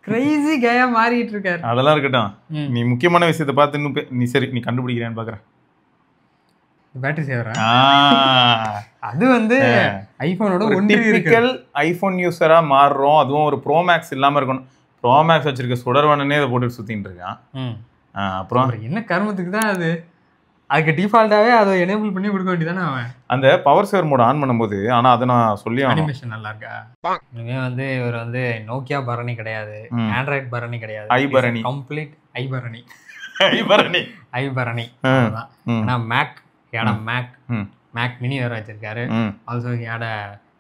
Crazy கேயா மாறிட்டு இருக்காரு. அதெல்லாம் இருக்கட்டும், நீ முக்கியமான விஷயத்தை பார்த்து இன்னும் நீ சரி நீ கண்டுபிடிக்கிறேன்னு பாக்குறேன். பேட்டரி சேவரா? அது வந்து ஐபோனோட டிபிக்கல் ஐபோன் யூசரா மாறுறோம். அதுவும் ஒரு ப்ரோ மேக்ஸ் இல்லாம இருக்கணும். ப்ரோ மேக்ஸ் வச்சிருக்க சுடர்வனே இதை போட்டு சுத்திட்டு இருக்கான். அப்புறம் என்ன கர்மத்துக்கு தான் அது? அதுக்கு டிஃபால்ட்டாவே அதை எனேபிள் பண்ணி கொடுக்க வேண்டியதானே அவன். அந்த பவர் சேவர் மோட் ஆன் பண்ணும்போது. ஆனா அதை நான் சொல்லி அனிமேஷன் நல்லா இருக்கா? இனிமே வந்து இவர் வந்து நோக்கியா பரணி கிடையாது, ஆண்ட்ராய்டு பரணி கிடையாது, ஐபரணி, கம்ப்ளீட் ஐபரணி. ஐபரணி ஐபரணி அதான். ஏன்னா மேக் ஏடா மேக் மினி வேற வச்சிருக்காரு. ஆல்சோ ஏட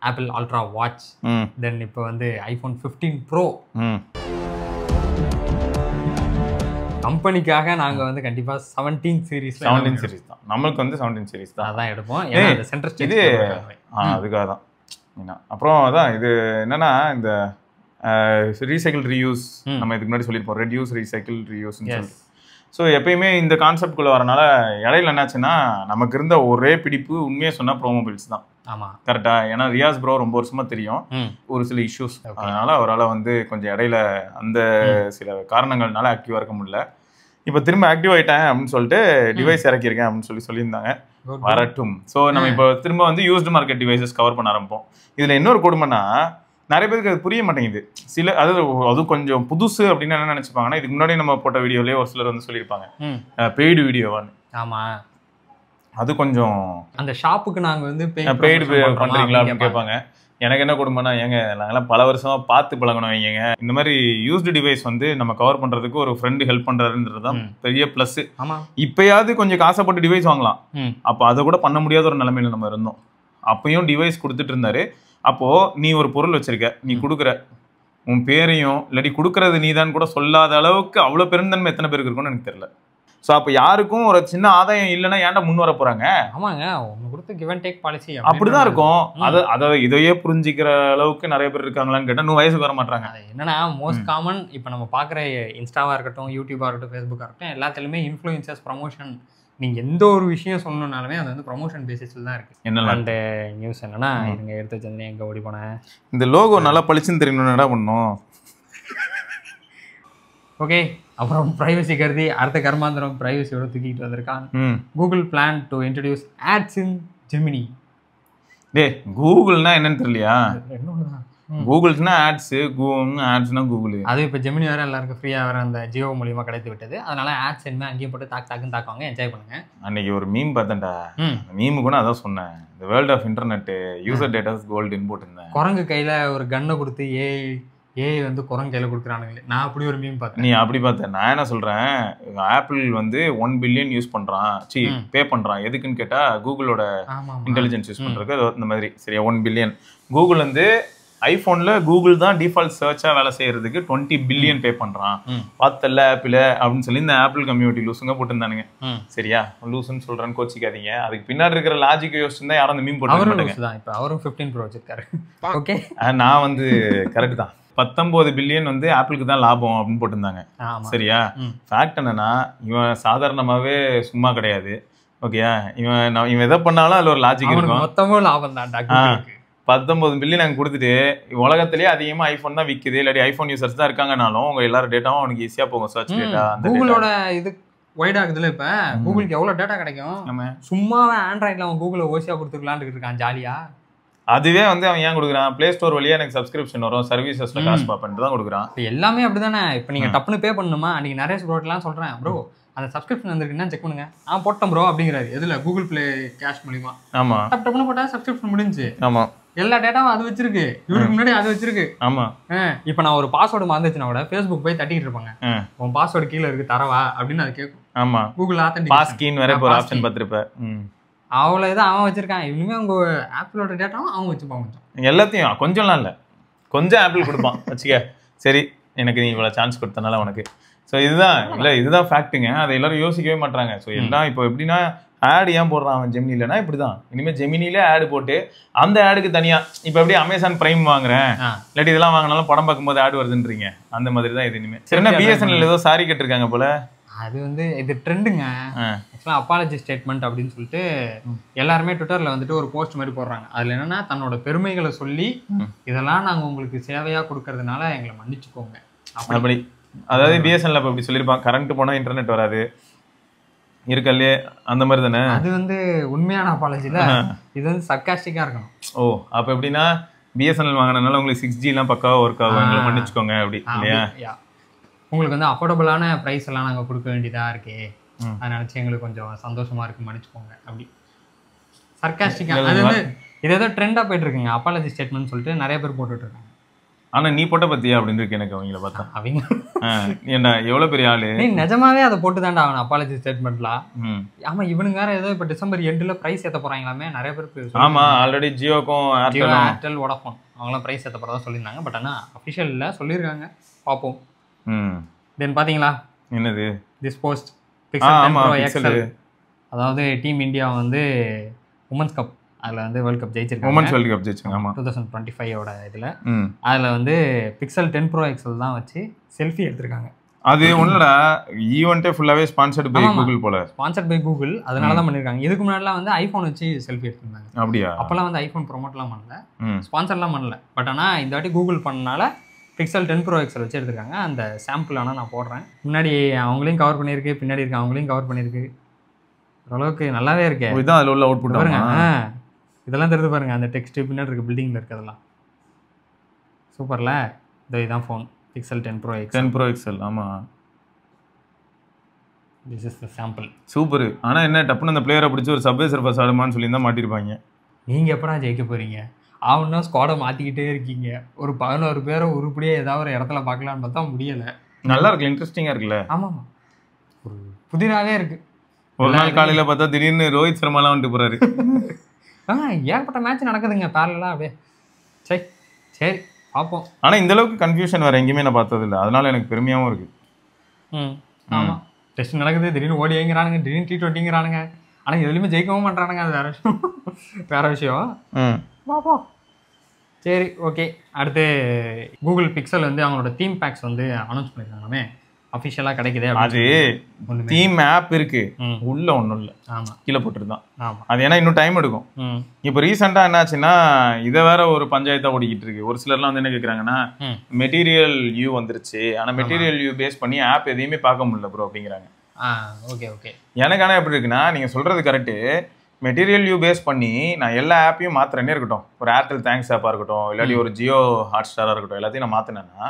ஆப்பிள் அல்ட்ரா வாட்ச். தென் இப்போ வந்து ஐபோன் 15 ப்ரோ. கம்பெனிக்காக நாங்க வந்து கண்டிப்பா 17 சீரிஸ் தான். நமக்கு வந்து 17 சீரிஸ் தான் அதான் எடுப்போம். ஏன்னா அந்த சென்டர் ஸ்டேஜ் இது அதுக்காக தான். அப்புறம் அதான் இது என்னன்னா இந்த ரீசைக்கிள் ரீயூஸ் நம்ம இதுக்கு முன்னாடி சொல்லியிருப்போம். ரெடியூஸ் ரீசைக்கிள் ரீயூஸ்ன்னு சொல்லி. ஸோ எப்பயுமே இந்த கான்செப்ட்குள்ளே வரனால இடையில என்னாச்சுன்னா நமக்கு இருந்த ஒரே பிடிப்பு உண்மையாக சொன்னால் ப்ரோமோபில்ஸ் தான். ஆமாம், கரெக்டாக. ஏன்னா ரியாஸ் ப்ரோ ரொம்ப வருஷமாக தெரியும், ஒரு சில இஷ்யூஸ், அதனால அவரால் வந்து கொஞ்சம் இடையில அந்த சில காரணங்கள்னால ஆக்டிவாக இருக்க முடியல. இப்போ திரும்ப ஆக்டிவ் ஆகிட்டேன் அப்படின்னு சொல்லிட்டு டிவைஸ் இறக்கியிருக்கேன் அப்படின்னு சொல்லியிருந்தாங்க. வரட்டும். ஸோ நம்ம இப்போ திரும்ப வந்து யூஸ்டு மார்க்கெட் டிவைசஸ் கவர் பண்ண ஆரம்பிப்போம். இதில் இன்னொரு கொடுமைன்னா நிறைய பேருக்கு அது புரிய மாட்டேங்குது. சில அது கொஞ்சம் புதுசு அப்படின்னு என்ன நினைச்சுப்பாங்கன்னா, இதுக்கு முன்னாடி நம்ம போட்ட வீடியோலயே ஒரு சிலர் வந்து சொல்லியிருப்பாங்க பெய்டு வீடியோவான்னு. ஆமா, அது கொஞ்சம் அந்த ஷாப்புக்கு நாங்க வந்து பெய்டு பண்றீங்களா அப்படின்னு கேட்பாங்க. எனக்கு என்ன கொடுமைன்னா, ஏங்க நாங்கெல்லாம் பல வருஷமா பார்த்து பழகணும். வைங்க இந்த மாதிரி யூஸ்டு டிவைஸ் வந்து நம்ம கவர் பண்றதுக்கு ஒரு ஃப்ரெண்டு ஹெல்ப் பண்றாருன்றதுதான் பெரிய பிளஸ். இப்பயாவது கொஞ்சம் காசைப்பட்டு டிவைஸ் வாங்கலாம். அப்போ அதை கூட பண்ண முடியாத ஒரு நிலைமையில நம்ம இருந்தோம். அப்பயும் டிவைஸ் கொடுத்துட்டு இருந்தாரு. அப்போ நீ ஒரு பொருள் வச்சிருக்க, நீ கொடுக்குற உன் பேரையும் இல்லாட்டி கொடுக்கறது நீ தான் கூட சொல்லாத அளவுக்கு அவ்வளோ பெருந்தன்மை எத்தனை பேருக்கு இருக்கும்னு எனக்கு தெரியல. ஸோ அப்போ யாருக்கும் ஒரு சின்ன ஆதாயம் இல்லைன்னா ஏன்டா முன் வர போறாங்க? ஆமாங்க, அவங்க கொடுத்த கிவ் அண்ட் டேக் பாலிசி அப்படிதான் இருக்கும். அதை இதையே புரிஞ்சிக்கிற அளவுக்கு நிறைய பேர் இருக்காங்களான்னு கேட்டால் இன்னும் வயசுக்கு வர மாட்டாங்க. என்னன்னா மோஸ்ட் காமன் இப்போ நம்ம பார்க்குற இன்ஸ்டாவா இருக்கட்டும், யூடியூபா இருக்கட்டும், ஃபேஸ்புக்காக இருக்கட்டும், எல்லாத்துலேயுமே இன்ஃப்ளூயன்சர்ஸ் ப்ரமோஷன். நீங்கள் எந்த ஒரு விஷயம் சொல்லணுன்னாலுமே அது வந்து ப்ரமோஷன் பேசிஸில் தான் இருக்குது. என்ன அந்த நியூஸ் என்னன்னா, இவங்க எடுத்து வச்சிருந்தேன் எங்கே ஓடி போனேன். இந்த லோகோ நல்லா பளிச்சுன்னு தெரியணும்னு என்ன பண்ணோம்? ஓகே, அப்புறம் ப்ரைவசி கருதி அடுத்த கர்மாந்திரம் ப்ரைவசியோட தூக்கிட்டு வந்திருக்காங்க. Google plan to introduce ads in Gemini. கூகுள்னா என்னன்னு தெரியலையா? என்னொன்னுதான், கூகுள்ஸ்னா ஆட்ஸ், ஆட்ஸ்னா கூகுள். அது இப்போ ஜெமினி வேற எல்லாருக்கும் ஃப்ரீயாக வேற அந்த ஜியோ மூலியமா கிடைத்து விட்டது. அதனால ஆட்ஸ் இனிமேல் அங்கேயும் போட்டு தாக்குன்னு தாக்குவாங்க, என்ஜாய் பண்ணுங்க. அன்னைக்கு ஒரு மீம் பார்த்தேன்டா, மீம் கூட அதான் சொன்னேன், இந்த world of internet user datas கோல்டுன்னு போட்டிருந்தேன். குரங்கு கையில ஒரு கன்னை கொடுத்து ஏஐ வந்து குரங்கு கையில கொடுக்குறானுங்களே, நான் அப்படி ஒரு மீம் பார்த்தேன். நீ அப்படி பார்த்த? நான் என்ன சொல்றேன், ஆப்பிள் வந்து 1 பில்லியன் யூஸ் பண்றான், பே பண்றான். எதுக்குன்னு கேட்டா கூகுளோட இன்டெலிஜென்ஸ் யூஸ் பண்றதுக்கு. இந்த மாதிரி சரியா 1 பில்லியன். கூகுள் வந்து ஐபோன்ல கூகுள் தான் டிஃபால்ட் சர்ச்சா வேலை செய்யறதுக்கு 20 பில்லியன் பே பண்றான். பார்த்தல ஆப்பிள் அப்படின்னு சொல்லி இந்த ஆப்பிள் கம்யூனிட்டி லூசுங்க போட்டுருந்தானுங்க. சரியா, லூசுன்னு சொல்றேன்னு கோச்சிக்காதீங்க. அதுக்கு பின்னாடி இருக்கிற லாஜிக் யோசிச்சு தான் யாரும் அந்த மீம் போட்டு மாட்டாங்க. இப்போ அவரும் 15 ப்ரோ வச்சிருக்காரு. ஓகே, நான் வந்து கரெக்ட் தான். 19 பில்லியன் வந்து ஆப்பிளுக்கு தான் லாபம் அப்படின்னு போட்டிருந்தாங்க. சரியா, ஃபேக்ட் என்னன்னா இவன் சாதாரணமாவே சும்மா கிடையாது. ஓகேயா, இவன் எதை பண்ணாலும் அதுல ஒரு லாஜிக் இருக்கும். மொத்தமும் லாபம் தான். 19 பில்லியன் நாங்கள் கொடுத்துட்டு உலகத்திலேயே அதிகமாக ஐஃபோன் தான் விற்குது, இல்லாட்டி ஐஃபோன் யூசர்ஸ் தான் இருக்காங்கனாலும் உங்க எல்லாரும் டேட்டாவும் அவனுக்கு ஈஸியாக போகும். சர்ச் டேட்டா கூகுளோட இது வைட் ஆகுதுல. இப்போ கூகுளுக்கு எவ்வளோ டேட்டா கிடைக்கும்? சும்மாவே ஆண்ட்ராய்டில் அவன் கூகுளை ஓசியாக கொடுத்துக்கலான்னு இருக்கான் ஜாலியா. அதுவே வந்து அவன் ஏன் கொடுக்குறான், பிளே ஸ்டோர் வழியா எனக்கு சப்ஸ்கிரிப்ஷன் வரும், சர்வீசஸ்ல காசு பார்ப்பேன் தான் கொடுக்குறான். எல்லாமே அப்படிதானே. இப்போ நீங்க டப்புன்னு பே பண்ணணுமா? அன்னைக்கு நிறைய ப்ரோட்டெல்லாம் சொல்றேன், ப்ரோ அந்த சப்ஸ்கிரிப்ஷன் வந்திருக்குன்னா செக் பண்ணுங்க. போட்டோம் ப்ரோ அப்படிங்கிறாரு. எதுல? கூகுள் பிளே கேஷ் மூலியமா. ஆமா, டப்புன்னு போட்டா சப்ஸ்கிரிப்ஷன் முடிஞ்சு. ஆமா, எல்லா டேட்டாவும் அது வச்சிருக்கு. இவருக்கு முன்னாடி அது வச்சிருக்கு. ஆமா. இப்போ நான் ஒரு பாஸ்வேர்டு மறந்துச்சுன்னா கூட ஃபேஸ்புக் போய் தட்டிட்டு இருப்பாங்க, உன் பாஸ்வேர்டு கீழே இருக்கு தரவா அப்படின்னு அது கேட்கும். ஆமா, கூகுள் ஆத்தென்டிகேஷன் பாஸ்கீன் வேற ஒரு ஆப்ஷன் பார்த்திருப்ப. அவ்வளோ இதான் அவன் வச்சிருக்கான். இனிமே உங்க ஆப்பிளோட டேட்டாவும் அவன் வச்சுப்பாங்க. எல்லாத்தையும் கொஞ்சம்லாம் இல்லை, கொஞ்சம் ஆப்பிள் கொடுப்பான் வச்சுக்க. சரி, எனக்கு நீ இவ்வளோ சான்ஸ் கொடுத்தனால உனக்கு. ஸோ இதுதான் இல்லை, இதுதான் ஃபேக்ட்டுங்க. அதை எல்லாரும் யோசிக்கவே மாட்டாங்க. ஸோ எல்லாம் இப்போ எப்படின்னா ஆடு ஏன் போடுறான் அவன் ஜெமினிலனா இப்படி தான். இனிமேல் ஜெமினிலே ஆடு போட்டு அந்த ஆடுக்கு தனியாக இப்போ எப்படி அமேசான் பிரைம் வாங்குறேன் இல்லாட்டி இதெல்லாம் வாங்கினாலும் படம் பார்க்கும்போது ஆடு வருதுன்றீங்க, அந்த மாதிரி தான் இது இனிமேல். சரினா பிஎஸ்என்எல் ஏதோ சாரி கேட்டிருக்காங்க போல. அது வந்து இது ட்ரெண்டுங்க. ஆக்சுவலாக அப்பாலஜி ஸ்டேட்மெண்ட் அப்படின்னு சொல்லிட்டு எல்லாருமே ட்விட்டரில் வந்துட்டு ஒரு போஸ்ட் மாதிரி போடுறாங்க. அதில் என்னன்னா தன்னோட பெருமைகளை சொல்லி இதெல்லாம் நாங்கள் உங்களுக்கு சேவையாக கொடுக்கறதுனால எங்களை மன்னிச்சுக்கோங்க அப்படி. அதாவது பிஎஸ்என்எல் அப்படி சொல்லியிருப்பாங்க, கரண்ட் போனால் இன்டர்நெட் வராது இருக்கல்லே அந்த மாதிரி தானே. அது வந்து உண்மையான அப்பாலஜில இது வந்து சர்காஸ்டிக்காக இருக்கணும். ஓ அப்போ எப்படின்னா பிஎஸ்என்எல் வாங்கினதுனால உங்களுக்கு 6Gலாம் பக்காவாக ஒர்க் ஆகும், எங்களை மன்னிச்சுக்கோங்க அப்படி இல்லையா. உங்களுக்கு வந்து அஃபோர்டபுளான ப்ரைஸ் எல்லாம் நாங்கள் கொடுக்க வேண்டியதாக இருக்கே, அதை நினச்சி எங்களுக்கு கொஞ்சம் சந்தோஷமா இருக்கு, மன்னிச்சுக்கோங்க அப்படி சர்காஸ்டிக்காக. அது வந்து இது ஏதோ ட்ரெண்டாக போயிட்டு இருக்குங்க அப்பாலஜி ஸ்டேட்மெண்ட் சொல்லிட்டு நிறைய பேர் போட்டுட்டு இருக்காங்க. ஆனா நீ போட்ட பத்தியா அப்படின்னு இருக்கு எனக்கு அவங்கள பார்த்தா. அவங்க ஏன்டா எவ்வளவு பெரிய ஆளு, நீ நிஜமாவே அதை போட்டு தாண்டா அவன் அப்பாலஜி ஸ்டேட்மெண்ட்லாம். ஆமா இவனுங்க வேற ஏதோ இப்போ டிசம்பர் எண்டுல பிரைஸ் ஏற்ற போறாங்களாமே நிறைய பேருக்கு. ஆமா ஆல்ரெடி ஜியோக்கும் ஏர்டெல் வோடாஃபோன் அவங்களாம் பிரைஸ் ஏற்ற போறதா சொல்லியிருந்தாங்க. பட் ஆனால் அஃபிஷியல் இல்லை, சொல்லியிருக்காங்க, பார்ப்போம். தென் பாத்தீங்களா என்னது this post Pixel 10 Pro XL, அதாவது டீம் இந்தியா வந்து உமன்ஸ் கப் அதில் வந்து வேர்ல்ட் கப் ஜெயிச்சிருக்காங்க. உமன்ஸ் வேர்ல்ட் கப் ஜெயிச்சாங்க. ஆமா 2025ஓட இதில் அதில் வந்து பிக்சல் 10 Pro XL தான் வச்சு செல்ஃபி எடுத்திருக்காங்க. அது ஒன்றுடா ஈவெண்ட்டே ஃபுல்லாகவே ஸ்பான்சர்டு பை கூகுள் போல. ஸ்பான்சர்ட் பை கூகுள், அதனால தான் பண்ணியிருக்காங்க. இதுக்கு முன்னாடிலாம் வந்து ஐஃபோன் வச்சு செல்ஃபி எடுத்திருந்தாங்க. அப்படியா? அப்போல்லாம் வந்து ஐஃபோன் ப்ரொமோட்லாம் பண்ணல, ஸ்பான்சர்லாம் பண்ணல. பட் ஆனால் இந்த வாட்டி கூகுள் பண்ணனால பிக்சல் 10 Pro XL வச்சு எடுத்திருக்காங்க. அந்த சாம்பிள் ஆனால் நான் போடுறேன். முன்னாடி அவங்களையும் கவர் பண்ணியிருக்கு, பின்னாடி இருக்க அவங்களையும் கவர் பண்ணியிருக்கு. ஓரளவுக்கு நல்லாவே இருக்கு. இதுதான் அதில் உள்ள அவுட்புட் பாருங்க. இதெல்லாம் தெரிஞ்சு பாருங்க, அந்த டெக்ஸ்ட் பின்னாடி இருக்க பில்டிங்கில் இருக்கிறதெல்லாம் சூப்பர்ல. இதுதான் phone pixel 10 Pro XL. 10 Pro XL ஆமாம். This is the sample. Super. ஆனால் என்ன டப்புன்னு அந்த பிளேயரை பிடிச்சி ஒரு சப்வே சர்ஃபஸ் ஆடுமான்னு சொல்லி தான் மாட்டிருப்பாங்க. நீங்கள் எப்படா ஜெயிக்க போகிறீங்க? அவனா ஸ்குவாடை மாற்றிக்கிட்டே இருக்கீங்க. ஒரு 11 பேரை உருப்படியாக ஏதாவது ஒரு இடத்துல பார்க்கலான்னு பார்த்தா முடியலை. நல்லா இருக்குல்ல, இன்ட்ரெஸ்டிங்காக இருக்குல்ல. ஆமாம், ஒரு புதிராகவே இருக்குது. ஒரு நாள் காலையில் பார்த்தா திடீர்னு ரோஹித் சர்மாலாம் வந்துட்டு போகிறாரு. ஏகப்பட்ட மேட்ச் நடக்குதுங்க பேரலாம் அப்படியே. சரி சரி பார்ப்போம். ஆனால் இந்த அளவுக்கு கன்ஃபியூஷன் வேறு எங்கேயுமே நான் பார்த்ததில்லை, அதனால எனக்கு பெருமையாகவும் இருக்குது. ஆமாம், டெஸ்ட் நடக்குது, திடீர்னு ஓடிங்கிறானுங்க, திடீர்னு T20ங்கிறானுங்க. ஆனால் எதுலையுமே ஜெயிக்கவும் பண்ணுறானுங்க. அது வேற விஷயம், வேற விஷயம். பார்ப்போம். சரி ஓகே. அடுத்து கூகுள் பிக்சல் வந்து அவங்களோட தீம் பேக்ஸ் வந்து அனௌன்ஸ் பண்ணியிருக்காங்கமே, அஃபிஷியலாக கிடைக்குது. அது தீம் ஆப் இருக்கு, உள்ள ஒன்றும் இல்லை. ஆமாம், கீழே போட்டுருந்தான். ஆமாம், அது ஏன்னா இன்னும் டைம் எடுக்கும். இப்போ ரீசெண்டாக என்னாச்சுன்னா இதை வேற ஒரு பஞ்சாயத்தாக ஓடிக்கிட்டு இருக்கு. ஒரு சிலர்லாம் வந்து என்ன கேட்குறாங்கன்னா மெட்டீரியல் யூ வந்துருச்சு, ஆனால் மெட்டீரியல் யூ பேஸ் பண்ணி ஆப் எதையுமே பார்க்க முடியல ப்ரோ அப்படிங்கிறாங்க. Okay okay. எனக்கு ஆனால் எப்படி இருக்குன்னா நீங்கள் சொல்கிறது கரெக்டு. மெட்டீரியல் யூ பேஸ் பண்ணி நான் எல்லா ஆப்பையும் மாற்றுறேன்னே இருக்கட்டும், ஒரு ஏர்டெல் தேங்க்ஸ் ஆப்பாக இருக்கட்டும், இல்லாட்டி ஒரு ஜியோ ஹாட் ஸ்டாராக இருக்கட்டும், எல்லாத்தையும் நான் மாற்றினேன்னா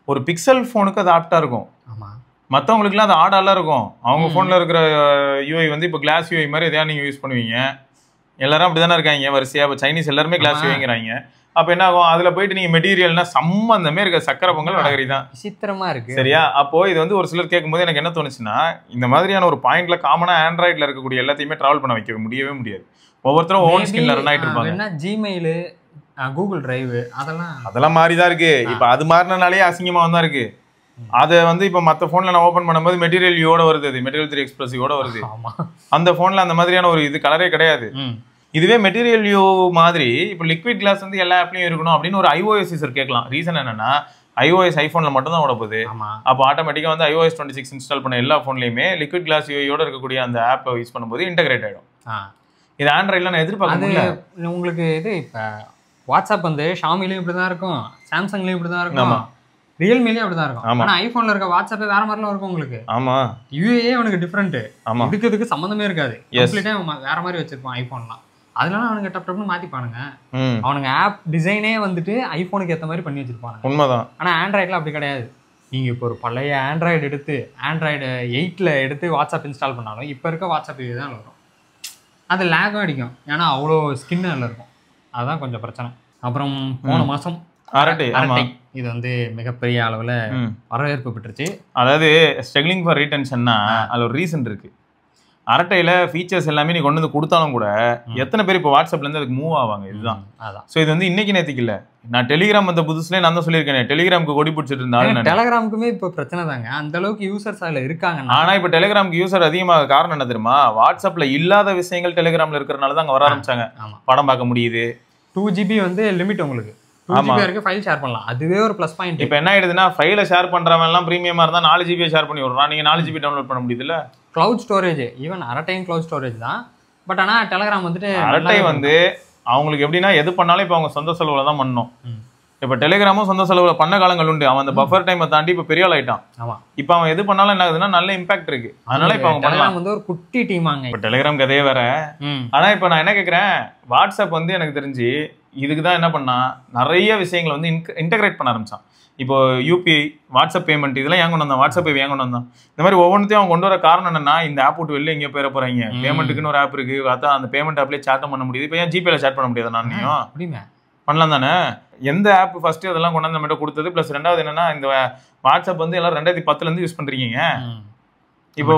ஒரு பிக்சல் ஃபோனுக்கு அது ஆப்டாக இருக்கும். ஆமாம், மற்றவங்களுக்குலாம் அது ஆடாலாம் இருக்கும். அவங்க ஃபோனில் இருக்கிற யூஐ வந்து இப்போ கிளாஸ் யூஐ மாதிரி எதையா நீங்கள் யூஸ் பண்ணுவீங்க. எல்லாரும் அப்படி தானே இருக்காங்க வரிசையாக. இப்போ சைனீஸ் எல்லாருமே கிளாஸ் யூஐங்கிறாங்க. அப்போ என்ன ஆகும், அதில் போயிட்டு நீங்கள் மெட்டீரியல்னா சம்மந்தமே இருக்க சக்கரை பொங்கல் வடகரி தான். விசித்திரமாக இருக்குது. சரியா? அப்போது இது வந்து ஒரு சிலர் கேட்கும்போது எனக்கு என்ன தோணுச்சுன்னா, இந்த மாதிரியான ஒரு பாயிண்ட்ல காமனாக ஆண்ட்ராய்டில் இருக்கக்கூடிய எல்லாத்தையுமே ட்ராவல் பண்ண வைக்க முடியவே முடியாது. ஒவ்வொருத்தரும் ஓன் ஸ்கின்ல ரன் ஆகிட்டு இருப்பாங்க. ஜிமெயில், கூகுள் டிரைவ் அதெல்லாம் மாறி தான் இருக்கு. இப்போ அது மாறினாலே அசிங்கமாக தான் இருக்கு. அதை வந்து இப்போ மற்ற ஃபோனில் நான் ஓப்பன் பண்ணும்போது மெட்டீரியல் யூட வருது, அது மெட்டீரியல் 3 எக்ஸ்பிரஸிவோட வருது. அந்த ஃபோனில் அந்த மாதிரியான ஒரு இது கலரே கிடையாது. இதுவே மெட்டீரியல் யூ மாதிரி இப்போ லிக்விட் கிளாஸ் வந்து எல்லா ஆப்லையும் இருக்கணும் அப்படின்னு ஒரு iOS யூசர் கேட்கலாம். ரீசன் என்னன்னா iOS ஐஃபோனில் மட்டும் தான் ஓட போகுது. அப்போ ஆட்டோமேட்டிக்காக வந்து iOS 26 இன்ஸ்டால் பண்ண எல்லா ஃபோன்லையுமே லிக்விட் கிளாஸ் யூஐயோட இருக்கக்கூடிய அந்த ஆப்பை யூஸ் பண்ணும்போது இன்டகிரேட் ஆகிடும். இது ஆண்ட்ராய்டில் நான் எதிர்பார்க்க உங்களுக்கு. இது இப்போ வாட்ஸ்அப் வந்து ஷாமிலையும் இப்படி தான் இருக்கும், சாம்சங்லையும் இப்படி தான் இருக்கும், ரியல்மிலையும் அப்படி தான் இருக்கும். ஆனால் ஐஃபோனில் இருக்க வாட்ஸ்அப்பே வேற மாதிரிலாம் இருக்கும் உங்களுக்கு. ஆமாம், யூஏஏ அவனுக்கு டிஃப்ரெண்ட்டு. இதுக்கு சம்மந்தமே இருக்காது. வேற மாதிரி வச்சிருப்பான் ஐஃபோன்லாம். அதனால அவனுக்கு டப் டப்னு மாத்திப்பானுங்க. அவனுங்க ஆப் டிசைனே வந்துட்டு ஐபோனுக்கு ஏற்ற மாதிரி பண்ணி வச்சிருப்பாங்க. உண்மைதான். ஆனா ஆண்ட்ராய்டில் அப்படி கிடையாது. நீங்க இப்போ ஒரு பழைய ஆண்ட்ராய்டு எடுத்து ஆண்ட்ராய்டு 8ல எடுத்து வாட்ஸ்அப் இன்ஸ்டால் பண்ணாலும் இப்போ இருக்க வாட்ஸ்அப் இதுதான் வரும். அது லேகும் அடிக்கும், ஏன்னா அவ்வளோ ஸ்கின்னு அதில் இருக்கும். அதுதான் கொஞ்சம் பிரச்சனை. அப்புறம் போன மாதம் அரட்டை இது வந்து மிகப்பெரிய அளவில் வரவேற்பு பெற்றுச்சு. அதாவது ஸ்ட்ரகிளிங் ஃபார் ரீடென்ஷன்னா அதில் ஒரு ரீசன் இருக்கு. அரட்டையில் ஃபீச்சர்ஸ் எல்லாமே நீ கொண்டு வந்து கொடுத்தாலும் கூட எத்தனை பேர் இப்போ வாட்ஸ்அப்லேருந்து அதுக்கு மூவ் ஆவாங்க. இதுதான். ஸோ இது வந்து இன்னைக்கு நேற்றுக்கு இல்லை. நான் டெலிகிராம் வந்த புதுசுலேயே நான் தான் சொல்லியிருக்கேன், டெலிகிராமுக்கு கொடி பிடிச்சிட்டு இருந்தாலும் டெலிகிராமுக்குமே இப்போ பிரச்சனை தாங்க. அந்த அளவுக்கு யூசர்ஸ் அதில் இருக்காங்க. ஆனால் இப்போ டெலிகிராமுக்கு யூசர் அதிகமாக காரணம் என்ன தெரியுமா? வாட்ஸ்அப்பில் இல்லாத விஷயங்கள் டெலிகிராமில் இருக்கிறனால தான் அங்கே வர ஆரம்பிச்சாங்க. படம் பார்க்க முடியுது. 2 GB வந்து லிமிட் உங்களுக்கு. 2GB வரைக்கும் ஃபைல் ஷேர் பண்ணலாம். அதுவே ஒரு ப்ளஸ் பாயிண்ட். இப்போ என்ன ஆயிடுதுன்னா ஃபைலை ஷேர் பண்றவன் எல்லாம் பிரீமியமா இருந்தா 4GB ஷேர் பண்ணி விடுறான். நீங்க 4GB டவுன்லோட் பண்ண முடியுதுல்ல. கிளவுட் ஸ்டோரேஜ் ஈவன் அரட்டையும் கிளவுட் ஸ்டோரேஜ் தான். பட் ஆனா டெலகிராம் வந்துட்டு அரட்டை வந்து அவங்களுக்கு எப்படின்னா எது பண்ணாலும் இப்போ அவங்க சொந்த செலவுல தான் பண்ணணும். இப்போ டெலிகிராமும் சொந்த செலவுல பண்ண காலங்கள் உண்டு. அவன் அந்த பஃபர் டைமை தாண்டி இப்போ பெரிய ஆள் ஆயிட்டான். ஆமா, இப்போ அவன் எது பண்ணாலும் என்ன ஆகுதுன்னா நல்ல இம்பாக்ட் இருக்கு. அதனால இப்போ அவங்க டெலகிராம் வந்து ஒரு குட்டி டீமாங்க. இப்போ டெலிகிராம் கதையே வேற. ஆனா இப்போ நான் என்ன கேட்கறேன், வாட்ஸ்அப் வந்து எனக்கு தெரிஞ்சு இதுக்கு தான் என்ன பண்ணா நிறைய விஷயங்களை வந்து இன்டகிரேட் பண்ண ஆரம்பிச்சான். இப்போ யூபிஐ, வாட்ஸ்அப் பேமெண்ட் இதெல்லாம் ஏன் கொண்டு வந்தான், வாட்ஸ்அப் ஏன் கொண்டு வந்தான், இந்த மாதிரி ஒவ்வொன்றையும் அவங்க கொண்டு வர காரணம் என்னன்னா, இந்த ஆப் விட்டு வெளில எங்கேயோ போயிட போறாங்க. பேமெண்ட்டுக்குன்னு ஒரு ஆப் இருக்கு, அதான் அந்த பேமெண்ட் ஆப்லேயே சேட்டும் பண்ண முடியுது. இப்போ ஏன் ஜிபேல சேட் பண்ண முடியாது? நான் பண்ணலாம் தானே. எந்த ஆப் ஃபர்ஸ்ட் அதெல்லாம் கொண்டாந்து நம்மகிட்ட கொடுத்தது. பிளஸ் ரெண்டாவது என்னன்னா, இந்த வாட்ஸ்அப் வந்து எல்லாரும் 2010 யூஸ் பண்றீங்க. இப்போ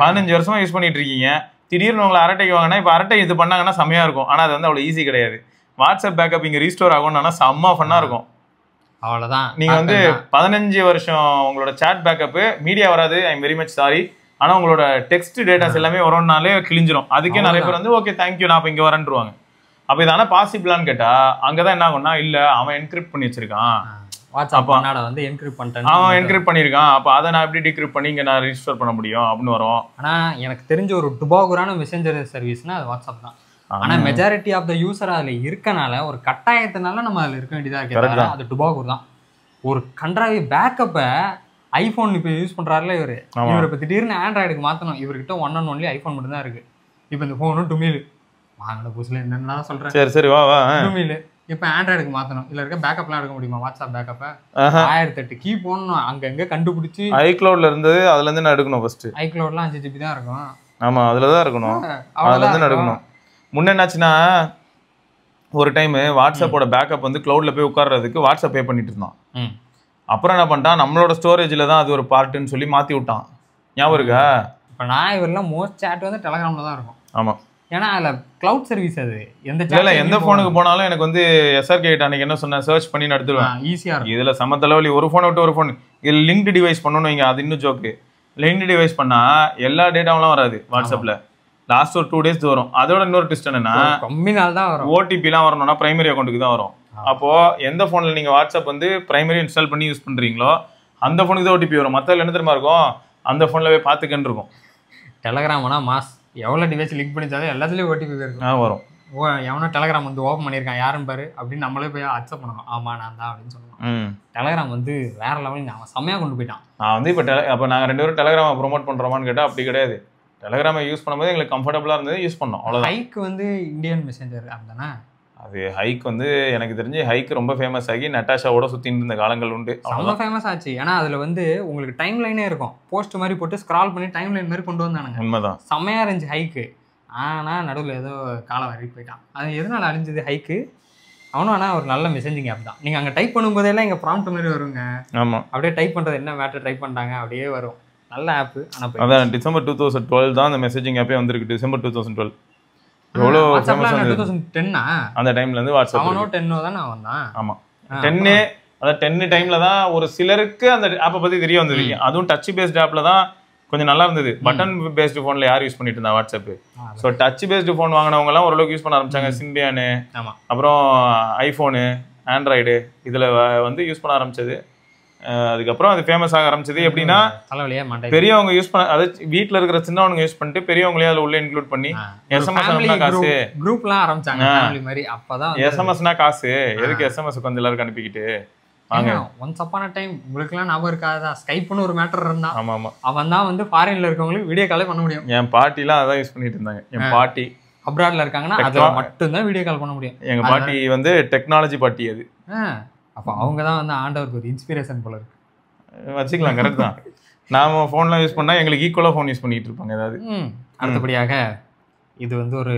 15 வருஷமா யூஸ் பண்ணிட்டு இருக்கீங்க. திடீர்னு உங்களை அரட்டைக்கு வாங்கினா, இப்போ அரட்டை இது பண்ணாங்கன்னா செம்மையா இருக்கும். ஆனா அது வந்து அவ்வளவு ஈஸி கிடையாது. வாட்ஸ்அப் பேக்கப் இங்க ரீஸ்டோர் ஆகும்னா செம்ம ஃபன்னா இருக்கும். அவ்வளவுதான். நீங்க வந்து 15 வருஷம் உங்களோட சாட் பேக்கப் மீடியா வராது, I am very much sorry. ஆனா உங்களோட டெக்ஸ்ட் டேட்டாஸ் எல்லாமே வரும்னாலே கிழிஞ்சிரும். அதுக்கே நிறைய பேர் வந்து ஓகே தேங்க்யூ நான் இப்போ இங்க வரேன்ருவாங்க. அப்ப இதான பாசிபிளான்னு கேட்டா அங்கதான் என்ன ஆகும்னா, இல்ல அவன் என்கிரிப்ட் பண்ணி வச்சிருக்கான், வந்து என்கிரிப்ட் பண்ணிட்டான், அவன் என்கிரிப்ட் பண்ணிருக்கான், அப்ப அதை நான் எப்படி டிகிரிப்ட் பண்ணி இங்க நான் ரிஜிஸ்டர் பண்ண முடியும் அப்படின்னு வரும். ஆனா எனக்கு தெரிஞ்ச ஒரு டுபாகுரான மெசேஞ்சர் சர்வீஸ்னா அது வாட்ஸ்அப் தான். ஆனா மெஜாரிட்டி ஆஃப் த யூசர் அதுல இருக்கனால ஒரு கட்டாயத்தினால நம்ம அதுல இருக்க வேண்டியதா இருக்கு. அது டுபாகூர் தான். ஒரு கண்ட்ராவி பேக்கப்பை ஐபோன் இப்ப யூஸ் பண்றாருல இவரு இப்ப திடீர்னு ஆண்ட்ராய்டுக்கு மாத்தணும். இவர்கிட்ட 1 and only ஐபோன் மட்டும் தான் இருக்கு. இப்ப இந்த போனும் டுமில் வாங்கின புதுசுல என்னன்னா சொல்றேன். சரி சரி வா வா டுமில் இப்ப ஆண்ட்ராய்டுக்கு மாத்தணும். இல்ல இருக்க பேக்கப்லாம் எடுக்க முடியுமா? வாட்ஸ்அப் பேக்கப்பை 1008 கீ போடணும். அங்கங்க கண்டுபிடிச்சு ஐக்ளவுட்ல இருந்து அதுல இருந்து நான் எடுக்கணும். ஃபர்ஸ்ட் ஐக்ளவுட்லாம் 5GB தான் இருக்கும். ஆமா அதுலதான் இருக்கணும். அதுல இருந்து எடுக்கணும். முன்ன என்னாச்சுன்னா, ஒரு டைம் வாட்ஸ்அப்போட பேக்கப் வந்து கிளவுட்ல போய் உட்கார்றதுக்கு வாட்ஸ்அப் பே பண்ணிட்டு இருந்தான். அப்புறம் என்ன பண்ணிட்டான், நம்மளோட ஸ்டோரேஜ்ல தான் அது ஒரு பார்ட்டுன்னு சொல்லி மாத்தி விட்டான். ஞாபகம் இருக்கா? இப்போ நான் இவரெல்லாம் மோஸ்ட் சாட் வந்து டெலகிராம்ல தான் இருக்கும். ஆமா, ஏன்னா அதில் கிளவுட் சர்வீஸ் அது. எந்த ஃபோனுக்கு போனாலும் எனக்கு வந்து SRK அன்னைக்கு என்ன சொன்னேன், சர்ச் பண்ணி நடத்துவேன். ஈஸியா இருக்கும். இதுல சம தலைவலி. ஒரு ஃபோனை விட்டு ஒரு ஃபோன் இதுல லிங்க்டு டிவைஸ் பண்ணணும். இங்க அது இன்னும் ஜோக்கு. லிங்க்டு டிவைஸ் பண்ணா எல்லா டேட்டாவெல்லாம் வராது வாட்ஸ்அப்ல. லாஸ்ட் ஒரு 2 days வரும். அதோட இன்னொரு ட்விஸ்ட் என்னன்னா, கம்மி நாள் தான் வரும். ஓடிபிலாம் வரணும்னா பிரைமரி அக்கௌண்ட்டுக்கு தான் வரும். அப்போ எந்த போன்ல நீங்க வாட்ஸ்அப் வந்து பிரைமரி இன்ஸ்டால் பண்ணி யூஸ் பண்றீங்களோ அந்த போனுக்கு தான் ஓடிபி வரும். மற்றதுல என்ன தெரியுமா இருக்கும், அந்த போன்ல போய் பார்த்துக்கன்னு இருக்கும். டெலகிராம்னா மாஸ் எவ்வளோ டிவைஸ் லிங்க் பண்ணிச்சாலும் எல்லாத்துலேயும் ஓடிபி வரும். எவனோ டெலகிராம் வந்து ஓப்பன் பண்ணியிருக்கான் யாருன்னு பாரு அப்படின்னு நம்மளே போய் அக்செப்ட் பண்ணணும். ஆமா நான் தான் அப்படின்னு சொல்லணும். டெலகிராம் வந்து வேற லெவலில் அவன் செம்மையா கொண்டு போயிட்டான். நான் வந்து இப்போ நாங்கள் 2 பேரும் டெலகிராமை ப்ரொமோட் பண்றோமான்னு கேட்டால் அப்படி கிடையாது. டெலகிராமை யூஸ் பண்ணும்போது எங்களுக்கு கம்ஃபர்டபுளாக இருந்தது, யூஸ் பண்ணோம் அவ்வளோதான். ஹைக் வந்து இந்தியன் மெசேஞ்சர் அப்படின்னா அது ஹைக் வந்து எனக்கு தெரிஞ்சு ஹைக் ரொம்ப ஃபேமஸ் ஆகி நட்டாஷாவோட சுற்றிட்டு இருந்த காலங்கள் உண்டு. ரொம்ப ஃபேமஸ் ஆச்சு. ஏன்னா அதில் வந்து உங்களுக்கு டைம் லைனே இருக்கும். போஸ்ட் மாதிரி போட்டு ஸ்க்ரால் பண்ணி டைம் லைன் மாதிரி கொண்டு வந்தானுங்க. உண்மைதான், செம்மையாக இருந்துச்சு ஹைக்கு. ஆனால் நடுவில் ஏதோ காலம் வரி போயிட்டான். அது எதனால் அழிஞ்சது ஹைக்கு? அவனும் ஆனால் ஒரு நல்ல மெசேஜிங் ஆப் தான். நீங்கள் அங்கே டைப் பண்ணும்போதெல்லாம் இங்கே ப்ராம்ப்ட் மாதிரி வருங்க. ஆமாம், அப்படியே டைப் பண்ணுறது என்ன மேட்டர் டைப் பண்ணிட்டாங்க அப்படியே வரும். நல்ல ஆப்பு. ஆனால் அதான் டிசம்பர் 2012 தான் அந்த மெசேஜிங் ஆப்பே வந்திருக்கு. டிசம்பர் 2012 எவ்வளோ ஃபேமஸ் ஆனது. 2010 அந்த டைம்ல இருந்து வாட்ஸ்அப் அவனோ 10 தானே வந்தான். ஆமா 10 அதான் 10 டைம்ல தான் ஒரு சிலருக்கு அந்த ஆப்பை பத்தி தெரிய வந்தது. அதுவும் டச் பேஸ்ட் ஆப்ல தான் கொஞ்சம் நல்லா இருந்தது. பட்டன் பேஸ்டு போன்ல யார் யூஸ் பண்ணிட்டு இருந்தா WhatsApp. So touch based phone வாங்கினவங்க எல்லாம் ஓரளவுக்கு யூஸ் பண்ண ஆரம்பிச்சாங்க. சிம்பியானு, அப்புறம் ஐபோனு, ஆண்ட்ராய்டு இதுல வந்து யூஸ் பண்ண ஆரம்பிச்சது. அதுக்கப்புறம் அது ஃபேமஸ் ஆக ஆரம்பிச்சது. எப்படின்னா பெரியவங்க யூஸ் பண்ண, அதாவது வீட்டுல இருக்கிற சின்னவங்க யூஸ் பண்ணிட்டு பெரியவங்களே அதுல உள்ள இன்க்ளூட் பண்ணி எஸ்எம்எஸ்னா காசு குரூப்லாம் ஆரம்பிச்சாங்க ஃபேமிலி மாதிரி. அப்பதான் எஸ்எம்எஸ்னா காசு எதுக்கு எஸ்எம்எஸ் கொஞ்சம் எல்லாருக்கும் அனுப்பிக்கிட்டு வாங்க. ஒன்ஸ் அப்பான டைம் உங்களுக்குலாம் ஞாபகம் இருக்காதா, ஸ்கைப்னு ஒரு மேட்டர் இருந்தான். ஆமா ஆமா, அவன் தான் வந்து ஃபாரின்ல இருக்கவங்களுக்கு வீடியோ காலே பண்ண முடியும். என் பாட்டிலாம் அதான் யூஸ் பண்ணிட்டு இருந்தாங்க. என் பாட்டி அப்ராட்ல இருக்காங்கன்னா அதுல மட்டும் தான் வீடியோ கால் பண்ண முடியும். எங்க பாட்டி வந்து டெக்னாலஜி பாட்டி. அது அப்ப அவங்க தான் வந்து ஆண்டவருக்கு ஒரு இன்ஸ்பிரேஷன் போல இருக்கு வச்சுக்கலாம். கரெக்ட் தான். நாம போன்லாம் யூஸ் பண்ணா எங்களுக்கு ஈக்குவலா போன் யூஸ் பண்ணிட்டு இருப்பாங்க ஏதாவது. அடுத்தபடியாக இது வந்து ஒரு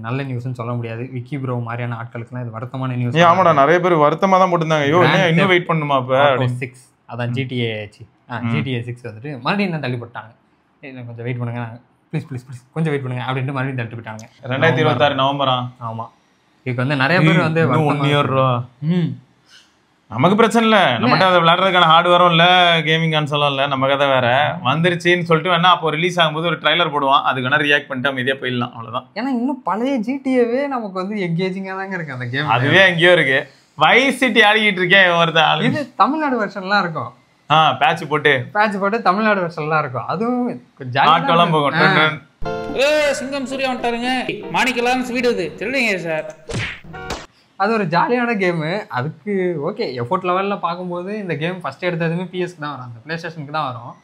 நல்ல நியூஸ்னு சொல்ல முடியாது. விக்கி ப்ரோ மாதிரியான ஆட்களுக்குலாம் இது வருத்தமான நியூஸ். ஆமாடா, நிறைய பேர் வருத்தமா தான் போட்டுருந்தாங்க. ஐயோ இன்னும் வெயிட் பண்ணுமா அப்ப 6 அதான் GTA 6 வந்துட்டு மறுபடியும் என்ன தள்ளி போட்டாங்க. கொஞ்சம் வெயிட் பண்ணுங்க ப்ளீஸ் ப்ளீஸ் ப்ளீஸ் கொஞ்சம் வெயிட் பண்ணுங்க அப்படின்ட்டு மறுபடியும் தள்ளி போட்டாங்க. 2026 நவம்பரா. ஆமா, இதுக்கு வந்து நிறைய பேர் வந்து 1 year நமக்கு பிரச்சனை இல்லை. நம்மகிட்ட அதை விளையாடுறதுக்கான ஹார்ட்வேரும் இல்லை, கேமிங் கன்சோலும் இல்லை. நம்ம கதை வேற வந்துருச்சுன்னு சொல்லிட்டு வேணா அப்போ ரிலீஸ் ஆகும்போது ஒரு ட்ரைலர் போடுவான். அதுக்கு வேணா ரியாக்ட் பண்ணிட்டு அமைதியாக போயிடலாம், அவ்வளோதான். ஏன்னா இன்னும் பழைய GTAவே நமக்கு வந்து எங்கேஜிங்காக தாங்க இருக்கு அந்த கேம். அதுவே எங்கேயோ இருக்கு. வைஸ் சிட்டி ஆடிக்கிட்டு இருக்கேன் ஒருத்தன். இது தமிழ்நாடு வெர்ஷன்லாம் இருக்கும். பேட்ச் போட்டு தமிழ்நாடு வெர்ஷன்லாம் இருக்கும். அதுவும் ஆட்டோலாம் போகும். சிங்கம் சூர்யா வந்துட்டாருங்க. மாணிக்கலாம் ஸ்வீட் இது சொல்லுங்க சார். அது ஒரு ஜாலியான கேமு. அதுக்கு ஓகே எஃபோர்ட் லெவலில் பார்க்கும்போது இந்த கேம் ஃபஸ்ட் எடுத்ததுமே பிஎஸ்க்கு தான் வரும், அந்த ப்ளே ஸ்டேஷனுக்கு தான் வரும்.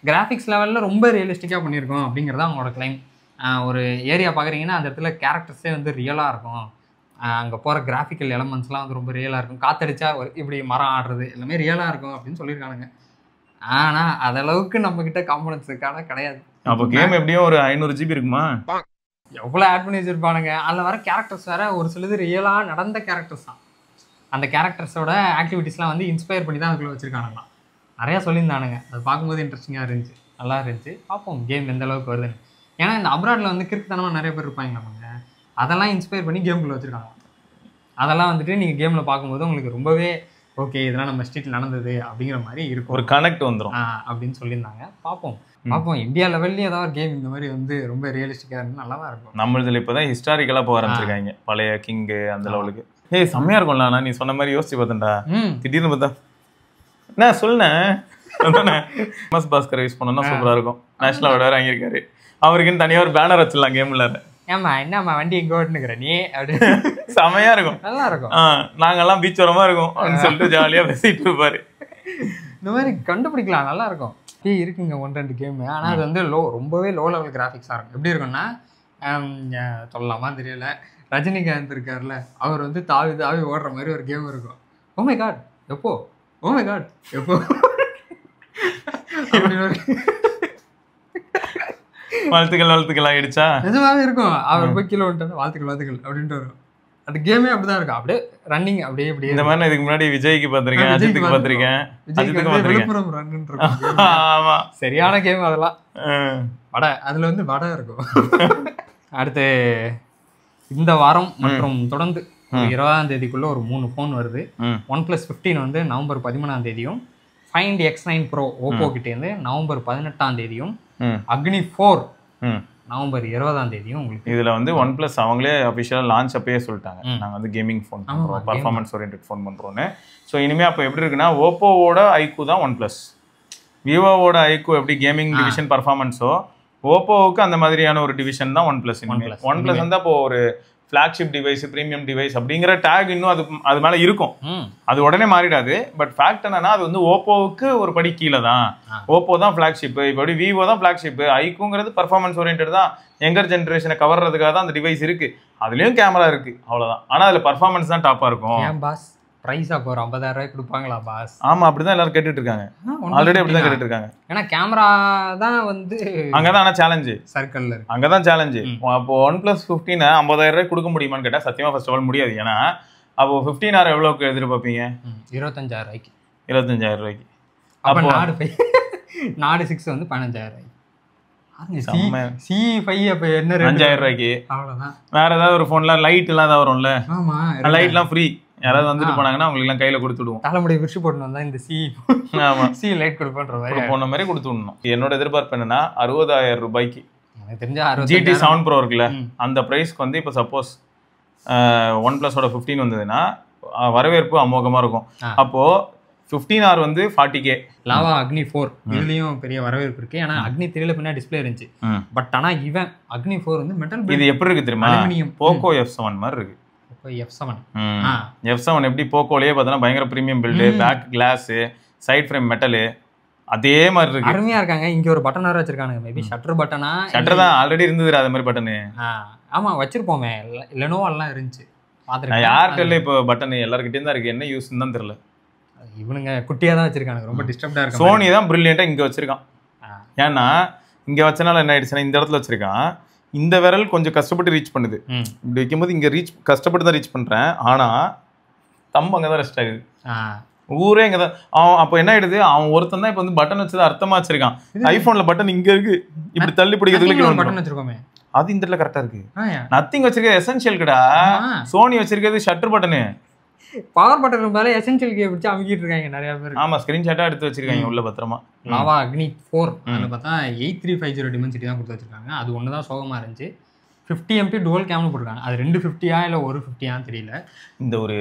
கிராஃபிக்ஸ் லெவலில் ரொம்ப ரியலிஸ்டிக்காக பண்ணியிருக்கோம் அப்படிங்கிறத அவங்களோட கிளைம். ஒரு ஏரியா பார்க்குறீங்கன்னா அந்த இடத்துல கேரக்டர்ஸே வந்து ரியலாக இருக்கும். அங்கே போகிற கிராஃபிக்கல் எலமெண்ட்ஸ்லாம் வந்து ரொம்ப ரியலாக இருக்கும். காற்றடிச்சா இப்படி மரம் ஆடுறது எல்லாமே ரியலாக இருக்கும் அப்படின்னு சொல்லியிருக்கானுங்க. ஆனால் அதளவுக்கு நம்மக்கிட்ட காம்பனன்ட்ஸ் இருக்கான கிடையாது. அப்போ கேம் எப்படியும் ஒரு 500 GB இருக்குமா? எவ்வளோ ஆட் பண்ணி வச்சுருப்பானுங்க. அதில் வர கேரக்டர்ஸ் வேறு ஒரு சிலது ரியலாக நடந்த கேரக்டர்ஸ் தான். அந்த கேரக்டர்ஸோட ஆக்டிவிட்டீஸ்லாம் வந்து இன்ஸ்பயர் பண்ணி தான் அதுக்குள்ளே வச்சுருக்கானுங்களாம். நிறையா சொல்லியிருந்தானுங்க. அது பார்க்கும்போது இன்ட்ரெஸ்டிங்காக இருந்துச்சு, நல்லா இருந்துச்சு. பார்ப்போம் கேம் எந்த அளவுக்கு வருதுன்னு. ஏன்னா இந்த அப்ராடில் வந்து கிறுக்குத்தனமாக நிறைய பேர் இருப்பாங்க நமக்கு, அதெல்லாம் இன்ஸ்பயர் பண்ணி கேமுக்குள்ளே வச்சுருக்காங்க. அதெல்லாம் வந்துட்டு நீங்கள் கேமில் பார்க்கும்போது உங்களுக்கு ரொம்பவே ஓகே இதெல்லாம் நம்ம ஸ்ட்ரீட்டில் நடந்தது அப்படிங்கிற மாதிரி இருக்கும், ஒரு கனெக்ட் வந்துடும் அப்படின்னு சொல்லியிருந்தாங்க. பார்ப்போம் இந்தியா லெவல்லையும் ஏதாவது ஒரு கேம் இந்த மாதிரி வந்து ரொம்ப ரியலிஸ்டிக்காக இருந்து நல்லா தான் இருக்கும். நம்மளதுல இப்போதான் ஹிஸ்டாரிக்கலாக போக ஆரம்பிச்சிருக்காங்க, பழைய கிங்கு அந்த லெவலுக்கு. ஏய் செம்மையா இருக்கும்ல. நீ சொன்ன மாதிரி யோசிச்சு பார்த்தேன்டா. திடீர்னு பார்த்தா என்ன சொல்லுனேன் எம்எஸ் பாஸ்கர் யூஸ் பண்ணோம்னா சூப்பராக இருக்கும். நேஷனல் அவார்டு வேறு வாங்கியிருக்காரு. அவருக்குன்னு தனியாக ஒரு பேனர் வச்சிடலாம் கேம்ல. ஏமா என்னம்மா வண்டி எங்கே ஓட்டுனுக்குற நீ அப்படி செமையா இருக்கும், நல்லா இருக்கும். நாங்கெல்லாம் பீச் வரமா இருக்கும் அப்படின்னு சொல்லிட்டு ஜாலியாக பேசிட்டு இருப்பாரு. இந்த மாதிரி கண்டுபிடிக்கலாம், நல்லா இருக்கும். இருக்குங்க 1-2 கேமு. ஆனால் அது வந்து ரொம்பவே லோ லெவல் கிராஃபிக்ஸாக இருக்கும். எப்படி இருக்கும்னா சொல்லலாமா தெரியல, ரஜினிகாந்த் இருக்கார்ல, அவர் வந்து தாவி தாவி ஓடுற மாதிரி ஒரு கேம் இருக்கும். ஓமை காட் எப்போ, ஓமை காட் எப்போ வாழ்த்துக்கள் ஆயிடுச்சா நிஜமாவே இருக்கும். அவர் போய் கீழே வந்துட்டு வாழ்த்துக்கள் அப்படின்ட்டு வரும். அந்த கேமே அப்படிதான் இருக்கும், அப்படியே ரன்னிங் அப்படியே இப்படி. இந்த மாதிரி இதுக்கு முன்னாடி விஜய்க்கு பார்த்திருக்கேன், அஜித்துக்கு பார்த்திருக்கேன். விழுப்புரம் ரன் இருக்கும். ஆமா சரியான கேம் அதெல்லாம். வடை அதுல வந்து வடை இருக்கும். அடுத்து இந்த வாரம் மற்றும் தொடர்ந்து 20ஆம் தேதிக்குள்ள ஒரு 3 ஃபோன் வருது. OnePlus 15 வந்து நவம்பர் 13ஆம் தேதியும், Find X9 Pro ஓப்போ கிட்டேருந்து நவம்பர் 18ஆம் தேதியும், அக்னி 4 நவம்பர் 20ஆம் தேதியும் உங்களுக்கு. இதுல வந்து OnePlus அவங்களே அஃபிஷியலாக லான்ச் அப்பயே சொல்லிட்டாங்க, நாங்கள் வந்து கேமிங் ஃபோன் பண்ணுறோம், பர்ஃபார்மன்ஸ் ஓரியன்டட் ஃபோன் பண்ணுறோன்னு. ஸோ இனிமேல் அப்போ எப்படி இருக்குன்னா, ஓப்போவோட ஐக்கூ தான் OnePlus, விவோவோட ஐக்கூ எப்படி கேமிங் டிவிஷன் பர்ஃபார்மன்ஸோ ஓப்போவுக்கு அந்த மாதிரியான ஒரு டிவிஷன் தான் OnePlus. OnePlus வந்து அப்போ ஒரு ஃப்ளாக்ஷிப் டிவைஸ், ப்ரீமியம் டிவைஸ் அப்படிங்கிற டேக் இன்னும் அது மேலே இருக்கும். அது உடனே மாறிடாது. பட் ஃபேக்ட் என்னன்னா, அது வந்து ஓப்போவுக்கு ஒரு படி கீழே தான். ஓப்போ தான் ஃப்ளாக்ஷிப், இப்போ விவோ தான் ஃப்ளாக்ஷிப். ஐக்கூங்கிறது பர்ஃபார்மன்ஸ் ஓரியன்டட் தான், யங்கர் ஜென்ரேஷனை கவர்றதுக்காக தான் அந்த டிவைஸ் இருக்கு. அதுலேயும் கேமரா இருக்கு, அவ்வளோதான். ஆனால் அதில் பர்ஃபார்மன்ஸ் தான் டாப்பாக இருக்கும். பாஸ் ப்ரைஸா போகிற 50,000 ரூபாய் கொடுப்பாங்களா பாஸ்? ஆமாம், அப்படிதான் எல்லாரும் கேட்டுட்டு இருக்காங்க. ஆல்ரெடி அப்படிதான் கேட்டுட்டு இருக்காங்க. ஏன்னா கேமரா தான் வந்து அங்கதான். ஆனால் சேலஞ்சு சர்க்கிள்ல இருக்கு, அங்கதான் சேலஞ்சு. அப்போ OnePlus 15 50,000 ரூபாய் கொடுக்க முடியுமான்னு கேட்டா சத்தியமா ஃபர்ஸ்ட் ஆஃப் ஆல் முடியாது. ஏன்னா அப்போ 15R எவ்வளவுக்கு எதிர்பார்ப்பீங்க? 25,000 ரூபாய்க்கு. 25,000 ரூபாய்க்கு. அப்போ நாடு 6 வந்து 15,000 ரூபாய்க்கு. C5 அப்ப என்ன 5,000 ரூபாய்க்கு. அவ்வளவுதான். வேற ஏதாவது ஒரு போன்ல லைட் எல்லாம் தான் வரும்ல, ஆமா லைட் எல்லாம் ஃப்ரீ. யாராவது வந்துட்டு போனாங்கன்னா அவங்களுக்கு எல்லாம் கையில கொடுத்துடுவோம். தலைமுடி விரிச்சு போட்டு வந்தா இந்த சி லைட் கொடுப்போன்ற மாதிரி போன மாதிரி கொடுத்து விடணும். என்னோட எதிர்பார்ப்பு என்னன்னா 60,000 ரூபாய்க்கு எனக்கு தெரிஞ்சா GT 7 Pro இருக்குல்ல, அந்த பிரைஸ்க்கு வந்து இப்போ சப்போஸ் OnePlus-ஓட 15 வந்ததுன்னா வரவேற்பு அமோகமா இருக்கும். அப்போ 15R வந்து 40K. லாவா அக்னி 4 இதுலயும் பெரிய வரவேற்பு இருக்கு. ஏன்னா அக்னி 3ல பின்னா டிஸ்பிளே இருந்துச்சு. பட் ஆனா இவன் அக்னி 4 வந்து மெட்டல். இது எப்படி இருக்கு தெரியுமா? போக்கோ F7 மாதிரி இருக்கு. F7 எப்படி போக்கோலயே பார்த்தா பயங்கர premium build, back glass, side frame metal, அதே மாதிரி இருக்கு. அருமையா இருக்காங்க. இங்க ஒரு பட்டன் வேற வச்சிருக்காங்க. மேபி ஷட்டர் பட்டனா? ஷட்டர் தான் ஆல்ரெடி இருந்தது அது மாதிரி பட்டனு. ஆமா வச்சிருப்போமே, லெனோவோ எல்லாம் இருந்துச்சு. பாத்துறேன். யார்கிட்ட இப்போ பட்டன் எல்லார்கிட்டயும் தான் இருக்கு, என்ன யூஸ்ன்னு தான் தெரியல. இவனுங்க குட்டியா தான் வச்சிருக்காங்க, ரொம்ப டிஸ்டர்ப்டா இருக்கு. சோனி தான் பிரில்லியண்டா இங்க வச்சிருக்கான். ஏன்னா இங்க வச்சனால என்ன ஆயிடுச்சுன்னா, இந்த இடத்துல வச்சிருக்கான், இந்த விரல் கொஞ்சம் கஷ்டப்பட்டு ரீச் பண்ணுது. இப்படி வைக்கும்போது இங்க ரீச் கஷ்டப்பட்டு தான் ரீச் பண்றேன். ஆனா தம்பு அங்கதான் ரெஸ்ட் ஆகுது. ஊரே இங்கதான். அவன் அப்போ என்ன ஆயிடுது, அவன் ஒருத்தன் தான் இப்ப வந்து பட்டன் வச்சது அர்த்தமா வச்சிருக்கான். ஐபோன்ல பட்டன் இங்க இருக்கு, இப்படி தள்ளி பிடிக்கிறதுக்கு பட்டன் வச்சிருக்கோமே, அது இந்த இடத்துல கரெக்டா இருக்கு. நத்திங் வச்சிருக்கிறது எசென்ஷியல் கடா, சோனி வச்சிருக்கிறது ஷட்டர் பட்டனு. பவர் பட்டன் மேல எசென்ஷியல் கீ பிடிச்சு அமுக்கிட்டு இருக்காங்க நிறைய பேர். ஆமா, ஸ்கிரீன்ஷாட்டா எடுத்து வச்சிருக்காங்க உள்ள பத்திரமா. லாவா அக்னி 4 அதுல பார்த்தா 8350 டிமென்சிட்டி தான் கொடுத்து வச்சிருக்காங்க. அது ஒண்ணுதான் சோகமா இருந்துச்சு. 50 MP டுவல் கேமரா போட்டிருக்காங்க. அது 2 50 இல்லை 1 50 தெரியல. இந்த ஒரு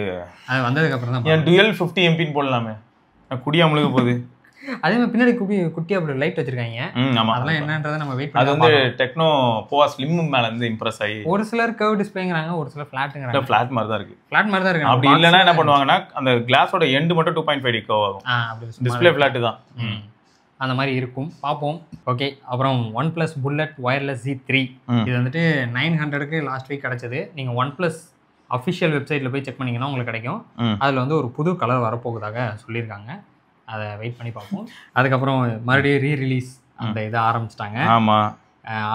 அது வந்ததுக்கு அப்புறம் தான் ஏன் டுவல் 50 MP போடலாமே, குடியா முழுக போகுது. அதே மாதிரி பின்னாடி குட்டி அப்படி லைட் வச்சிருக்காங்க. ஆமா, அதெல்லாம் என்னன்றதை நம்ம வெயிட் அது வந்து டெக்னோ போவா ஸ்லிம் மேல இருந்து இம்ப்ரெஸ் ஆகி. ஒரு சிலர் கர்வ் டிஸ்பிளேங்கறாங்க, ஒரு சிலர் ஃபிளாட்ங்கறாங்க. ஃபிளாட் மாதிரி தான் இருக்கு. ஃபிளாட் மாதிரி தான் இருக்கு. அப்படி இல்லனா என்ன பண்ணுவாங்கன்னா அந்த கிளாஸோட எண்ட் மட்டும் 2.5D கர்வ் ஆகும். அப்படி டிஸ்ப்ளே ஃபிளாட் தான். அந்த மாதிரி இருக்கும், பார்ப்போம். ஓகே, அப்புறம் OnePlus Bullet Wireless Z3 இது வந்துட்டு 900க்கு லாஸ்ட் வீக் கிடைச்சது. நீங்கள் OnePlus அஃபிஷியல் வெப்சைட்டில் போய் செக் பண்ணிங்கன்னா உங்களுக்கு கிடைக்கும். அதில் வந்து ஒரு புது கலர் வரப்போகுதாக சொல்லியிருக்காங்க. அதை வெயிட் பண்ணி பார்ப்போம். அதுக்கப்புறம் மறுபடியும் ரீரிலீஸ் அந்த இதை ஆரம்பிச்சிட்டாங்க. ஆமாம்,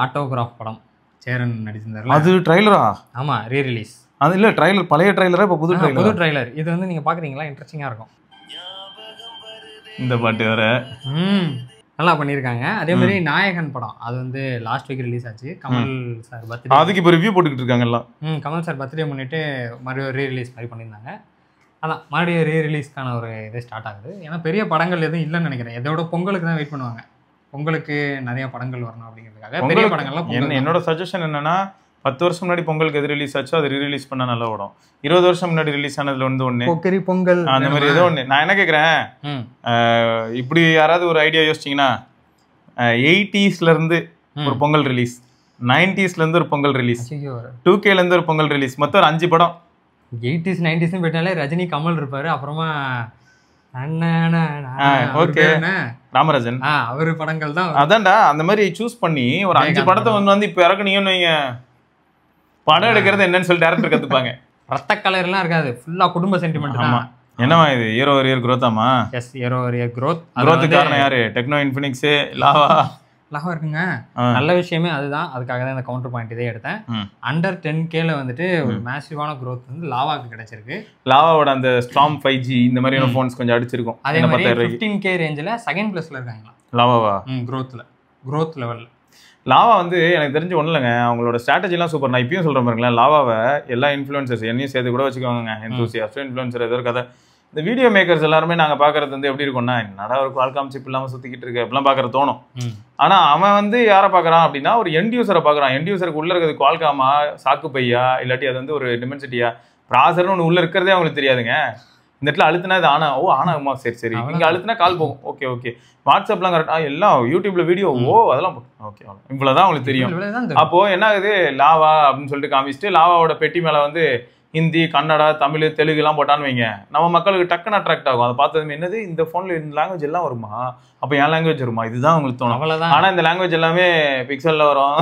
ஆட்டோகிராஃப் படம் சேரன் நடிச்சிருந்தாரு. அது ட்ரைலரா? ஆமாம், ரீரிலீஸ். அது இல்லை ட்ரைலர், பழைய ட்ரைலரா இப்போ புது ட்ரைலர். இது வந்து நீங்கள் பார்க்குறீங்களா, இன்ட்ரெஸ்டிங்காக இருக்கும். இந்த பாட்டு வேற நல்லா பண்ணியிருக்காங்க. அதே மாதிரி நாயகன் படம் அது வந்து லாஸ்ட் வீக் ரிலீஸ் ஆச்சு. கமல் சார் பர்த்டே, அதுக்கு இப்போ ரிவ்யூ போட்டுக்கிட்டு இருக்காங்க எல்லாம். கமல் சார் பர்த்டே முன்னிட்டு மறுபடியும் ரீரிலீஸ் மாதிரி பண்ணியிருந்தாங்க. அதான் மறுபடியும் ரீரிலீஸ்க்கான ஒரு இது ஸ்டார்ட் ஆகுது. ஏன்னா பெரிய படங்கள் எதுவும் இல்லைன்னு நினைக்கிறேன். இதோட பொங்கலுக்கு தான் வெயிட் பண்ணுவாங்க. பொங்கலுக்கு நிறைய படங்கள் வரணும் அப்படிங்கிறதுக்காக பெரிய படங்கள்லாம். என்னோட சஜஷன் என்னன்னா, 10 வருஷம் முன்னாடி பொங்கலுக்கு எது ரிலீஸ் ஆச்சோ அது ரீரிலீஸ் பண்ணா நல்லா ஓடும். 20 வருஷம் முன்னாடி ரிலீஸ் ஆனதுல வந்து ஒண்ணு பொங்கல் அந்த மாதிரி ஏதோ ஒண்ணு. நான் என்ன கேட்குறேன், இப்படி யாராவது ஒரு ஐடியா யோசிச்சிங்கன்னா 80sல இருந்து ஒரு பொங்கல் ரிலீஸ், 90sல இருந்து ஒரு பொங்கல் ரிலீஸ், 2Kல இருந்து ஒரு பொங்கல் ரிலீஸ், மொத்தம் ஒரு 5 படம். 80s 90s போயிட்டாலே ரஜினி கமல் இருப்பாரு. அப்புறமா ராமராஜன் அவரு படங்கள் தான். அதான்டா, அந்த மாதிரி சூஸ் பண்ணி ஒரு 5 படத்தை வந்து இப்ப இறக்குனீங்கன்னு வைங்க, படம் எடுக்கிறது என்னன்னு சொல்லி டேரக்டர் கத்துப்பாங்க. ரத்த கலர் எல்லாம் இருக்காது, ஃபுல்லா குடும்ப சென்டிமெண்ட். ஆமா, என்னவா இது இயர் ஓவர் இயர் growth-ஆமா? Yes, year over year growth. காரணம் யாரு? டெக்னோ, இன்ஃபினிக்ஸ், லாவா இருக்குங்க. நல்ல விஷயமே அதுதான். அதுக்காக தான் இந்த கவுண்டர் பாயிண்ட் இதே எடுத்தேன். அண்டர் 10Kல வந்துட்டு ஒரு மேசிவான growth வந்து லாவாக்கு கிடைச்சிருக்கு. லாவாவோட அந்த ஸ்டார்ம் 5G இந்த மாதிரியான போன்ஸ் கொஞ்சம் அடிச்சிருக்கும். அதே மாதிரி 15K ரேஞ்சில் செகண்ட் பிளேஸ்ல இருக்காங்களா லாவாவா? growth லெவல்ல லாவா வந்து எனக்கு தெரிஞ்சு ஒன்றும் இல்லைங்க, அவங்களோட ஸ்ட்ராட்டஜிலாம் சூப்பர். நான் இப்பயும் சொல்கிறேன் பாருங்களேன், லாவாவை எல்லா இன்ஃப்ளூயன்சர்ஸ் என்னையும் சேர்த்து கூட வச்சுக்கோங்க, எந்தூசியாஸ்ட் இன்ஃப்ளூயன்சர் ஏதோ கதை. இந்த வீடியோ மேக்கர்ஸ் எல்லாருமே நாங்கள் பார்க்குறது வந்து எப்படி இருக்கும்னா, என்னடா ஒரு குவால்காம் சிப் இல்லாமல் சுற்றிக்கிட்டு இருக்கு அப்படிலாம் பார்க்குற தோணும். ஆனால் அவன் வந்து யாரை பார்க்குறான் அப்படின்னா, ஒரு எண்ட் யூசரை பார்க்குறான். எண்ட் யூசருக்கு உள்ளே இருக்கிறது குவால்காமா, சாக்கு பையா, இல்லாட்டி அது வந்து ஒரு டிமென்சிட்டியா, ப்ராசர்னு ஒன்று உள்ளே இருக்கிறதே அவங்களுக்கு தெரியாதுங்க. இந்த இடத்துல அழுத்தினா இது ஆனாகுமா, சரி இங்கே அழுத்தினா கால் போகும், ஓகே வாட்ஸ்அப்லாம் கரெக்டாக எல்லாம் யூடியூப்ல வீடியோ அதெல்லாம் ஓகே இவ்வளோதான் அவங்களுக்கு தெரியும். அப்போ என்ன ஆகுது, லாவா அப்படின்னு சொல்லிட்டு காமிச்சிட்டு லாவாவோட பெட்டி மேலே வந்து ஹிந்தி, கன்னடா, தமிழ், தெலுங்குலாம் போட்டான்னு வைங்க, நம்ம மக்களுக்கு டக்குன்னு அட்ராக்ட் ஆகும். அதை பார்த்ததுமே என்னது இந்த ஃபோனில் இந்த லாங்குவேஜ் எல்லாம் வருமா, அப்போ என் லாங்குவேஜ் வருமா, இதுதான் உங்களுக்கு தோணும். ஆனால் இந்த லாங்குவேஜ் எல்லாமே பிக்சலில் வரும்,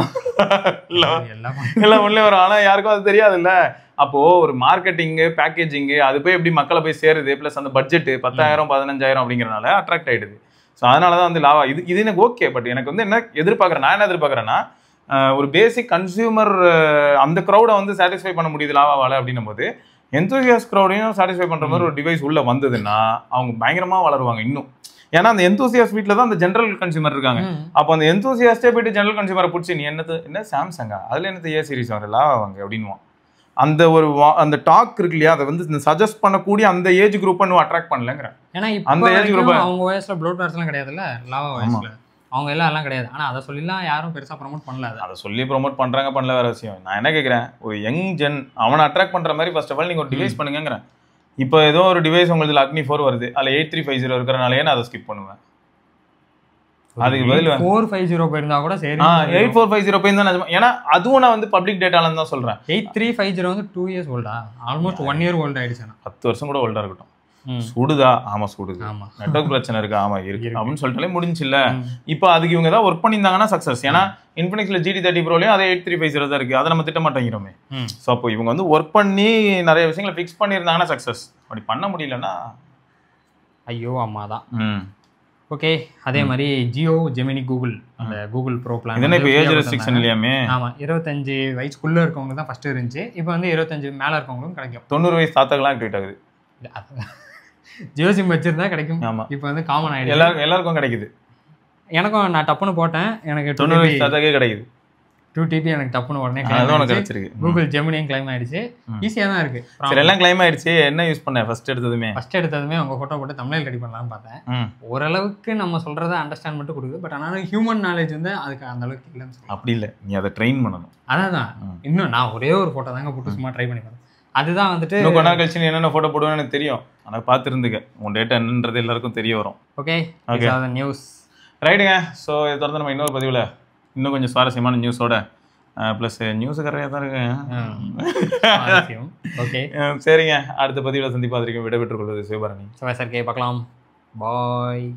எல்லாம் உள்ளே வரும். ஆனால் யாருக்கும் அது தெரியாதுல்ல. அப்போ ஒரு மார்க்கெட்டிங்கு, பேக்கேஜிங்கு, அது போய் எப்படி மக்களை போய் சேருது, ப்ளஸ் அந்த பட்ஜெட்டு 10,000 15,000 அப்படிங்கிறனால அட்ராக்ட் ஆகிடுது. ஸோ அதனால தான் வந்து லாவா இது எனக்கு ஓகே. பட் எனக்கு வந்து என்ன எதிர்பார்க்குறேன், நான் என்ன எதிர்பார்க்குறேன்னா, ஒரு பேசிக் கன்சியூமர் அந்த க்ரௌடை வந்து சாட்டிஸ்ஃபை பண்ண முடியுது லாவாவால் அப்படின்னும் போது, எந்தூசியாஸ்ட் க்ரௌடையும் சாட்டிஸ்ஃபை பண்ணுற மாதிரி ஒரு டிவைஸ் உள்ளே வந்ததுன்னா அவங்க பயங்கரமாக வளருவாங்க இன்னும். ஏன்னா அந்த எந்தூசியாஸ்ட் வீட்டில் தான் அந்த ஜென்ரல் கன்சியூமர் இருக்காங்க. அப்போ அந்த எந்தூசியாஸ்டே போயிட்டு ஜென்ரல் கன்சியூமரை பிடிச்சி நீ என்ன சாம்சங்கா, அதில் என்னது ஏ சீரிஸ் வர லாவா வாங்க அப்படின்வான். அந்த டாக் இருக்கு இல்லையா, அதை வந்து சஜஸ்ட் பண்ணக்கூடிய அந்த ஏஜ் குரூப்பை இன்னும் அட்ராக்ட் பண்ணலங்கிறேன். ஏன்னா அந்த ஏஜ் குரூப் அவங்க வயசுல ப்ளோட் பேர்ஸ்லாம் கிடையாதுல்ல, லாவா வயசுல அவங்க எல்லாம் கிடையாது. ஆனால் அதை சொல்லிலாம் யாரும் பெருசாக ப்ரொமோட் பண்ணல. அதை சொல்லி ப்ரொமோட் பண்ணுறாங்க, பண்ணல வேற விஷயம். நான் என்ன கேட்குறேன், ஒரு யங் ஜென் அவனை அட்ராக்ட் பண்ணுற மாதிரி ஃபர்ஸ்ட் ஆஃப் ஆல் நீங்கள் ஒரு டிவைஸ் பண்ணுங்கிறேன். இப்போ ஏதோ ஒரு டிவைஸ் உங்களுக்கு அக்னி 4 வருது, அதில் 8350 இருக்கிறனாலே நான் அதை ஸ்கிப் பண்ணுவேன். அதுக்கு பதில் 450 போயிருந்தா கூட சரி, 8450 போயிருந்தா நிஜமா. ஏன்னா அதுவும் நான் வந்து பப்ளிக் டேட்டாலன்னு தான் சொல்கிறேன். 8350 வந்து 2 இயர்ஸ் ஓல்டா, ஆல்மோஸ்ட் 1 இயர் ஓல்டு ஆயிடுச்சு. 10 வருஷம் கூட ஓல்டா இருக்கட்டும். சுடுதா, ஆமா சுடுது, நெட்வொர்க் பிரச்சனை இருக்கு, ஆமா இருக்கு அப்படின்னு சொல்லிட்டாலே முடிஞ்சில்ல. இப்போ அதுக்கு இவங்க தான் ஒர்க் பண்ணியிருந்தாங்கன்னா சக்சஸ். ஏன்னா இன்ஃபினிக்ஸ்ல GT30 ப்ரோலையும் அதே 8350 தான் இருக்கு, அதை நம்ம திட்ட மாட்டேங்கிறோமே. ஸோ அப்போ இவங்க வந்து ஒர்க் பண்ணி நிறைய விஷயங்களை ஃபிக்ஸ் பண்ணியிருந்தாங்கன்னா சக்சஸ். அப்படி பண்ண முடியலன்னா ஐயோ அம்மா தான். ஓகே, அதே மாதிரி ஜியோ, ஜெமினி, கூகுள் அந்த கூகுள் ப்ரோ பிளான் இதென்ன இப்போ ஏஜ் ரெஸ்ட்ரிக்ஷன் இல்லையாமே. ஆமா, 25 வயசுக்குள்ள இருக்கவங்க தான் ஃபர்ஸ்ட் இருந்துச்சு. இப்போ வந்து 25 மேல இருக்கவங்களும் கிடைக்கும். 90 வயசு தாத்தாக்கெல்லாம் ஆக்டிவேட் ஆகுது. ஜியோ சிம் வச்சிருந்தா கிடைக்கும். இப்போ வந்து காமன் ஆயிடுச்சு, எல்லாருக்கும் கிடைக்குது. எனக்கும் நான் டப்புன்னு போட்டேன், எனக்கு 90 வயசு தாத்தாக்கே கிடைக்குது. 2 TB எனக்கு டப்புன்னு உடனே அதுவும் உனக்கு கிடைச்சிருக்கு. கூகுள் ஜெமினியும் கிளைம் ஆயிடுச்சு. ஈஸியாக தான் இருக்கு. சரி, எல்லாம் கிளைம் ஆயிடுச்சு. என்ன யூஸ் பண்ண ஃபர்ஸ்ட் எடுத்ததுமே உங்க ஃபோட்டோ போட்டு தம்ப்நெயில் ரெடி பண்ணலாம்னு பார்த்தேன். ஓரளவுக்கு நம்ம சொல்றதை அண்டர்ஸ்டாண்ட் மட்டும் கொடுக்குது. பட் ஆனாலும் ஹியூமன் நாலேஜ் வந்து அதுக்கு அந்த அளவுக்கு இல்லைன்னு சொல்லி. அப்படி இல்லை, நீ அதை ட்ரெயின் பண்ணணும். அதான் இன்னும் நான் ஒரே ஒரு ஃபோட்டோ தாங்க போட்டு சும்மா ட்ரை பண்ணி பார்த்தேன். அதுதான் வந்துட்டு இன்னும் கொஞ்ச நாள் கழிச்சு நீ என்னென்ன ஃபோட்டோ போடுவேன்னு எனக்கு தெரியும். ஆனால் பார்த்து இருந்துக்க, உன் டேட்டா என்னன்றது எல்லாருக்கும் தெரிய வரும். ஓகே நியூஸ் ரைட்டுங்க. ஸோ இதை தொடர்ந்து நம்ம இன்னொரு பதிவில் இன்னும் கொஞ்சம் சுவாரஸ்யமான நியூஸோட ப்ளஸ் நியூஸு கரையாக தான் இருக்கு. ஓகே சரிங்க, அடுத்த பதிவில் சந்திப்பா வரைக்கும் விடைபெற்றுக் கொள்வது சிவபரணி. பார்க்கலாம். பாய்.